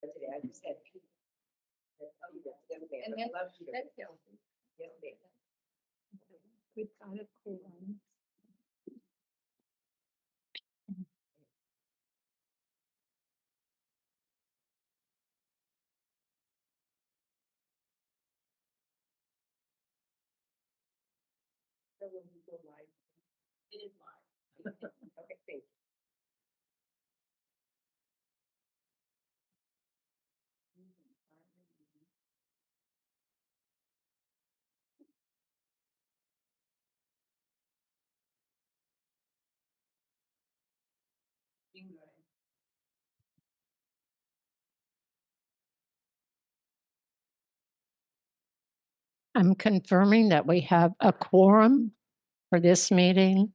Today, I just had. And that's healthy. Yes, ma'am. We've got a cool one. So when we go live. It is live. Okay, thank you. I'm confirming that we have a quorum for this meeting.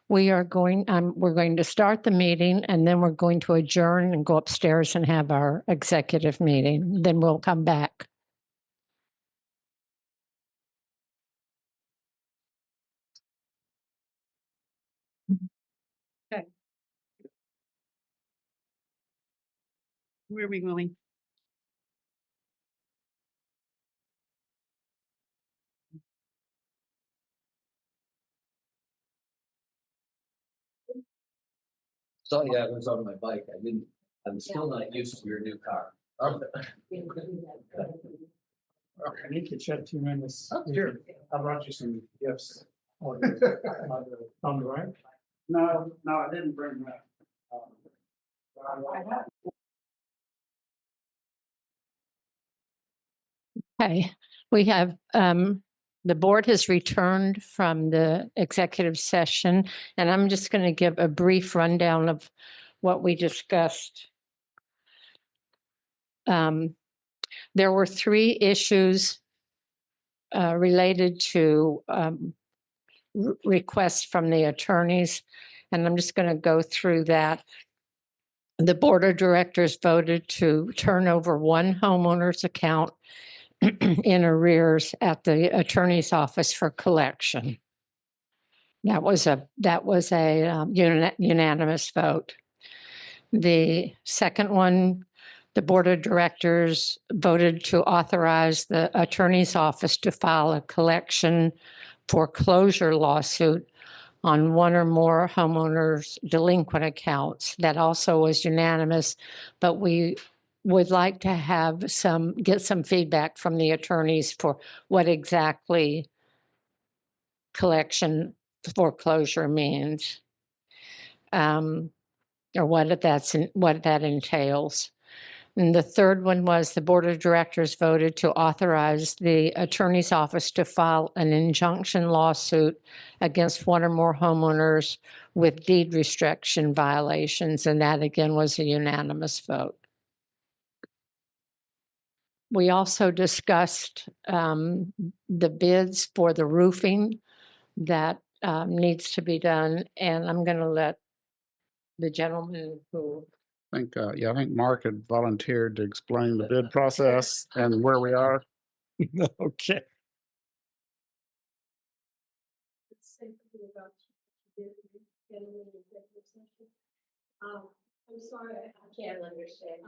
We're going to start the meeting and then we're going to adjourn and go upstairs and have our executive meeting. Then we'll come back. Where are we going? So yeah, I was on my bike. I'm still not used to your new car. I need to chat to you in this. Oh, sure. I brought you some gifts. On the right? No, I didn't bring that. Okay, we have, the board has returned from the executive session, and I'm just going to give a brief rundown of what we discussed. There were 3 issues related to requests from the attorneys, and I'm just going to go through that. The board of directors voted to turn over one homeowner's account in arrears at the attorney's office for collection. That was a unanimous vote. The second one, the board of directors voted to authorize the attorney's office to file a collection foreclosure lawsuit on one or more homeowners' delinquent accounts. That also was unanimous, but we would like to get some feedback from the attorneys for what exactly collection foreclosure means, or what that entails. And the third one was the board of directors voted to authorize the attorney's office to file an injunction lawsuit against one or more homeowners with deed restriction violations, and that again was a unanimous vote. We also discussed the bids for the roofing that needs to be done, and I'm going to let the gentleman who. I think Mark had volunteered to explain the bid process and where we are. Okay. I'm sorry, I can't understand.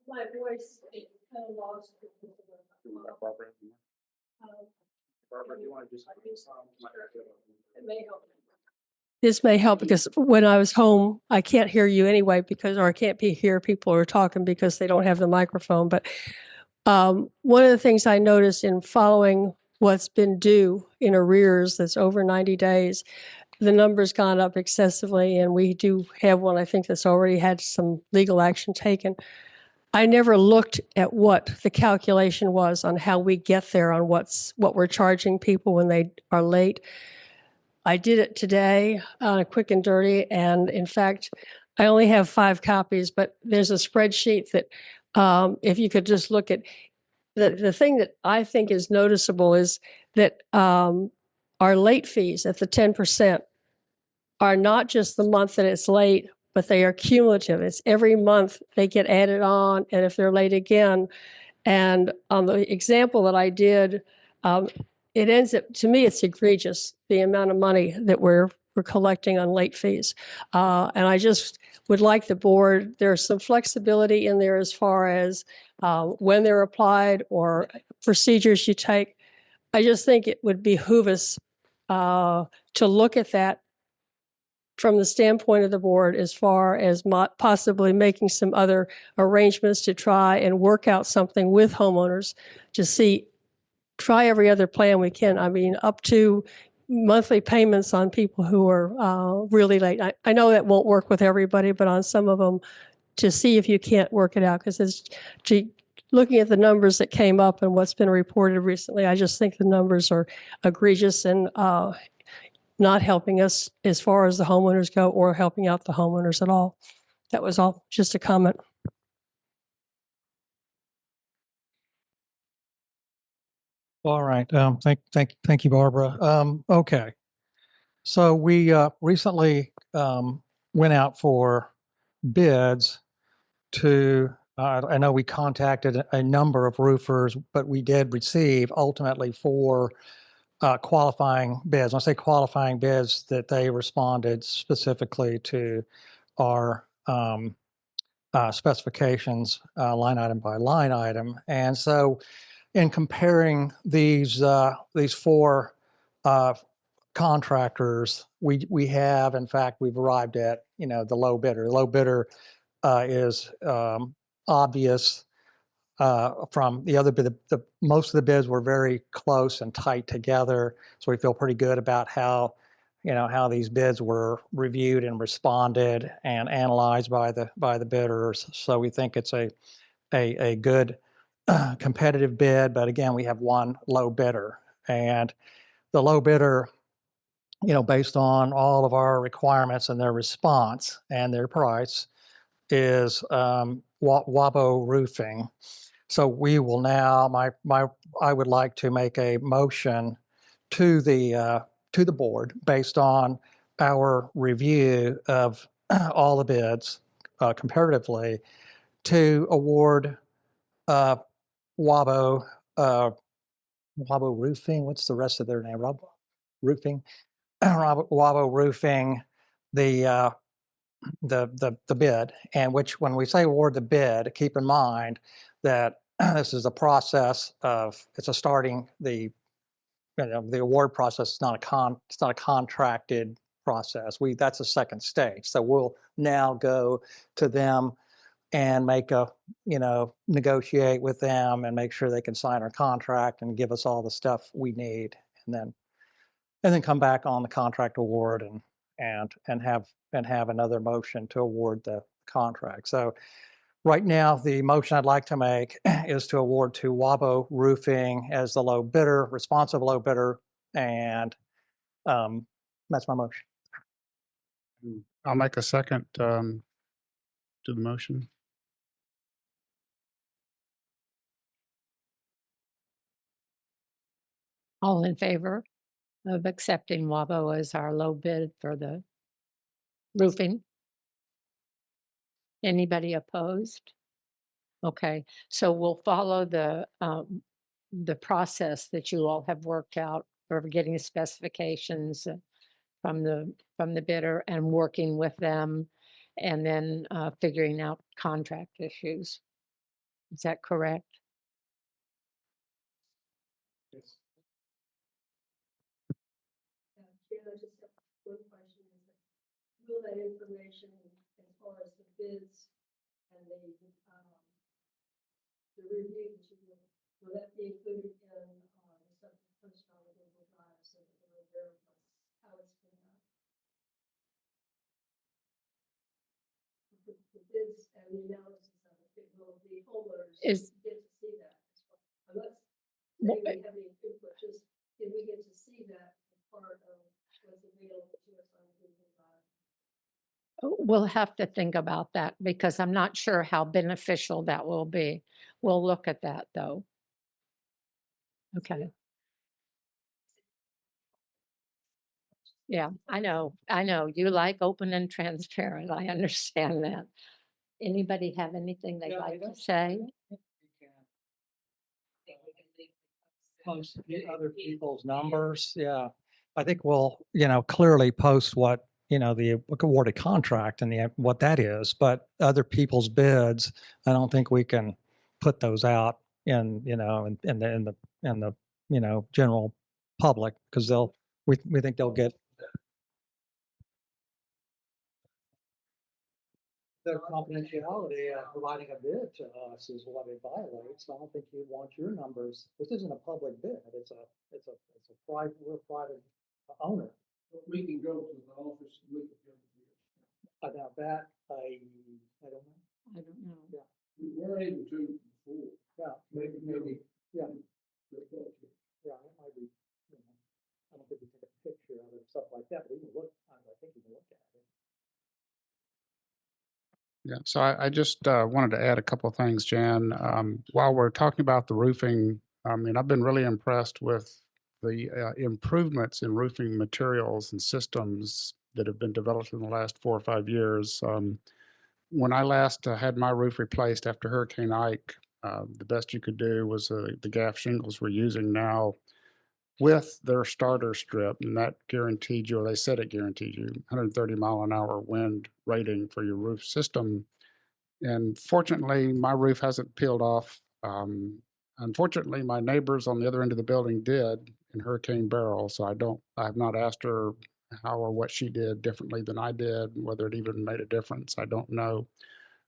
My voice is kind of lost. Barbara, do you want to just? It may help. This may help because when I was home, I can't hear you anyway or I can't hear people who are talking because they don't have the microphone. But one of the things I noticed in following what's been due in arrears that's over 90 days, the number's gone up excessively, and we do have one, I think, that's already had some legal action taken. I never looked at what the calculation was on how we get there on what we're charging people when they are late. I did it today, quick and dirty, and in fact, I only have 5 copies, but there's a spreadsheet that if you could just look at, the thing that I think is noticeable is that our late fees at the 10% are not just the month that it's late, but they are cumulative. It's every month they get added on, and if they're late again. And on the example that I did, it ends up, to me, it's egregious, the amount of money that we're for collecting on late fees. And I just would like the board, there's some flexibility in there as far as when they're applied or procedures you take. I just think it would behoove us to look at that from the standpoint of the board as far as possibly making some other arrangements to try and work out something with homeowners to see, try every other plan we can. I mean, up to monthly payments on people who are really late. I know that won't work with everybody, but on some of them, to see if you can't work it out. Because looking at the numbers that came up and what's been reported recently, I just think the numbers are egregious and not helping us as far as the homeowners go or helping out the homeowners at all. That was all, just a comment. All right. Thank you, Barbara. Okay. So we recently went out for bids to, I know we contacted a number of roofers, but we did receive ultimately 4 qualifying bids. When I say qualifying bids, that they responded specifically to our specifications, line item by line item. And so in comparing these 4 contractors, we have, in fact, we've arrived at, the low bidder. The low bidder is obvious from the other bid. Most of the bids were very close and tight together, so we feel pretty good about how these bids were reviewed and responded and analyzed by the bidders. So we think it's a good competitive bid, but again, we have one low bidder, and the low bidder, based on all of our requirements and their response and their price, is Wabo Roofing. So we will now, I would like to make a motion to the board based on our review of all the bids comparatively to award Wabo Roofing. What's the rest of their name? Roofing. Wabo Roofing the bid, and which, when we say award the bid, keep in mind that this is a process of, it's a starting, the award process is it's not a contracted process. That's a second stage. So we'll now go to them and negotiate with them and make sure they can sign our contract and give us all the stuff we need, and then come back on the contract award and have another motion to award the contract. So right now, the motion I'd like to make is to award to Wabo Roofing as the low bidder, responsive low bidder, and that's my motion. I'll make a second to the motion. All in favor of accepting Wabo as our low bid for the roofing? Anybody opposed? Okay, so we'll follow the process that you all have worked out for getting specifications from the bidder and working with them, and then figuring out contract issues. Is that correct? Just have one question, is that, will that information as far as the bids and the review that you will that be included in the stuff that's posted on the Google Drive, so that we're aware of how it's been done? The bids and the analysis of it, will the homeowners get to see that as well? I'm not saying we have any input, just did we get to see that as part of what's available to us on Google Drive? We'll have to think about that because I'm not sure how beneficial that will be. We'll look at that though. Okay. Yeah, I know. You like open and transparent. I understand that. Anybody have anything they'd like to say? Post other people's numbers, yeah. I think we'll, clearly post what, the awarded contract and what that is, but other people's bids, I don't think we can put those out in the, general public, because we think they'll get. The confidentiality of providing a bid to us is what it violates. I don't think you want your numbers. This isn't a public bid. It's a private, we're a private owner. We can go to the office and look at them. About that, I don't know. I don't know. Yeah. We were able to before. Yeah, maybe, yeah. Yeah, it might be, I don't think we took a picture of it, stuff like that, but you can look, I think you can look at it. Yeah, so I just wanted to add a couple of things, Jan. While we're talking about the roofing, I mean, I've been really impressed with the improvements in roofing materials and systems that have been developed in the last 4 or 5 years. When I last had my roof replaced after Hurricane Ike, the best you could do was the gaff shingles we're using now with their starter strip, and that guaranteed you, or they said it guaranteed you, 130-mile-an-hour wind rating for your roof system. And fortunately, my roof hasn't peeled off. Unfortunately, my neighbors on the other end of the building did in Hurricane Beryl, so I have not asked her how or what she did differently than I did, whether it even made a difference, I don't know.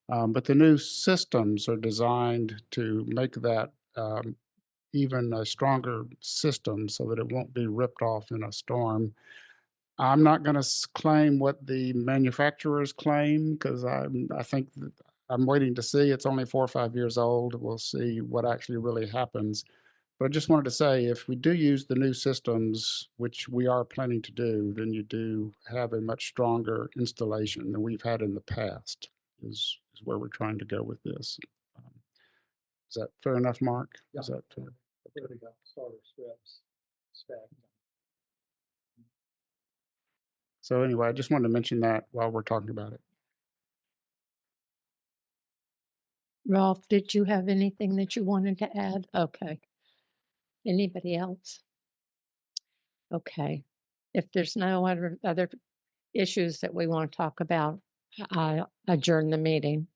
But the new systems are designed to make that even a stronger system so that it won't be ripped off in a storm. I'm not going to claim what the manufacturers claim, because I think that I'm waiting to see. It's only 4 or 5 years old. We'll see what actually really happens. But I just wanted to say, if we do use the new systems, which we are planning to do, then you do have a much stronger installation than we've had in the past, is where we're trying to go with this. Is that fair enough, Mark? Is that fair? There we go, starter strips, spec. So anyway, I just wanted to mention that while we're talking about it. Ralph, did you have anything that you wanted to add? Okay. Anybody else? Okay. If there's no other issues that we want to talk about, I adjourn the meeting.